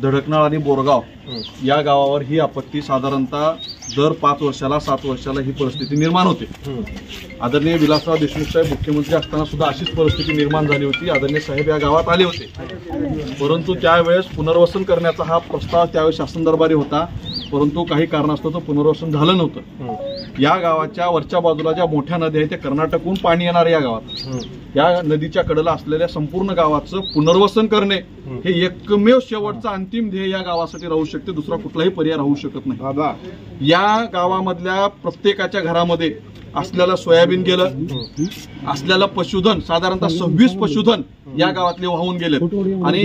धडकनाळ आणि बोरगाव या गावावर ही आपत्ती साधारणतः दर 5 वर्षाला 7 वर्षाला ही परिस्थिती निर्माण होते। आदरणीय विलासराव देशमुख साहेब मुख्यमंत्री असताना सुद्धा अशीच परिस्थिती निर्माण झाली होती। आदरणीय साहेब या गावात आले होते, परंतु त्यावेळेस पुनर्वसन करण्याचा हा प्रस्ताव त्यावेळेस शासन दरबारी होता, परंतु काही कारणास्तव पुनर्वसन झालं नव्हतं। या गावाच्या वरच्या बाजूला ज्या मोठ्या नद्या आहेत, ते कर्नाटकहून पाणी येणार या गावात, या नदीच्या कडेला असलेल्या संपूर्ण गावाचं पुनर्वसन करणे हे एकमेव शेवटचं अंतिम ध्येय या गावासाठी राहू शकते, दुसरा कुठलाही पर्याय राहू शकत नाही। या गावामधल्या प्रत्येकाच्या घरामध्ये असलेलं सोयाबीन गेलं, असलेलं पशुधन साधारणतः 26 पशुधन या गावातले वाहून गेले आणि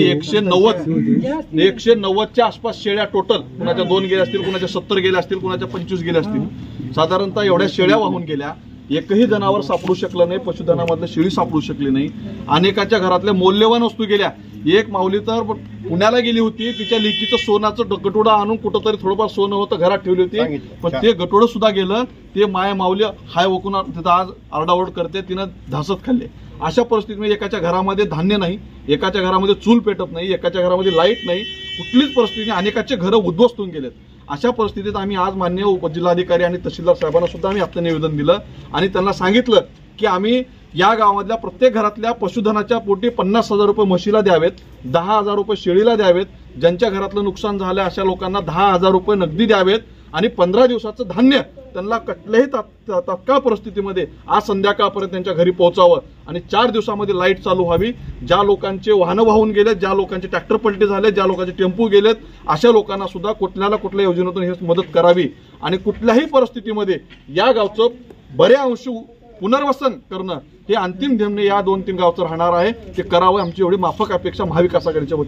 190च्या आसपास शेळ्या टोटल, कुणाच्या 2 गेल्या असतील, कुणाच्या 70 गेल्या असतील, कुणाच्या 25 गेल्या असतील, साधारणतः एवढ्या शेळ्या वाहून गेल्या। एकही जनावर सापडू शकलं नाही, पशुधनामधलं शेळी सापडू शकली नाही। अनेकाच्या घरातल्या मौल्यवान वस्तू गेल्या। एक माऊली तर पुण्याला गेली होती, तिच्या लेकीचं सोनाचं गटोडा आणून कुठंतरी थोडंफार सोनं होतं घरात ठेवली होती, पण ते गटोडं सुद्धा गेलं। ते माय माऊली हाय वकून तिथं आज आरडाओरड करते, तिनं धासत खाल्ले। अशा परिस्थितीमध्ये एकाच्या घरामध्ये धान्य नाही, एकाच्या घरामध्ये चूल पेटत नाही, एकाच्या घरामध्ये लाईट नाही, कुठलीच परिस्थिती, अनेकाचे घरं उद्ध्वस्त होऊन गेलेत। अशा परिस्थितीत आम्ही आज माननीय उपजिल्हाधिकारी आणि तहसीलदार साहेबांना सुद्धा आम्ही आपलं निवेदन दिलं आणि त्यांना सांगितलं की आम्ही या गावामधल्या प्रत्येक घरातल्या पशुधनाच्या पोटी 50,000 रुपये म्हशीला द्यावेत, 10,000 रुपये शेळीला द्यावेत, ज्यांच्या घरातलं नुकसान झालं अशा लोकांना 10,000 रुपये नगदी द्यावेत आणि 15 दिवसाचं धान्य त्यांना कुठल्याही तात्काळ परिस्थितीमध्ये आज संध्याकाळपर्यंत त्यांच्या घरी पोहोचावं आणि 4 दिवसामध्ये लाईट चालू व्हावी। ज्या लोकांचे वाहनं वाहून गेलेत, ज्या लोकांचे ट्रॅक्टर पलटी झाले, ज्या लोकांचे टेम्पो गेलेत, अशा लोकांना सुद्धा कुठल्या कुठल्या योजनेतून हे मदत करावी आणि कुठल्याही परिस्थितीमध्ये या गावचं बऱ्या अंशी पुनर्वसन करणं हे अंतिम ध्येय या 2-3 गावचं राहणार आहे। ते करावं, आमची एवढी माफक अपेक्षा महाविकास आघाडीच्या वतीने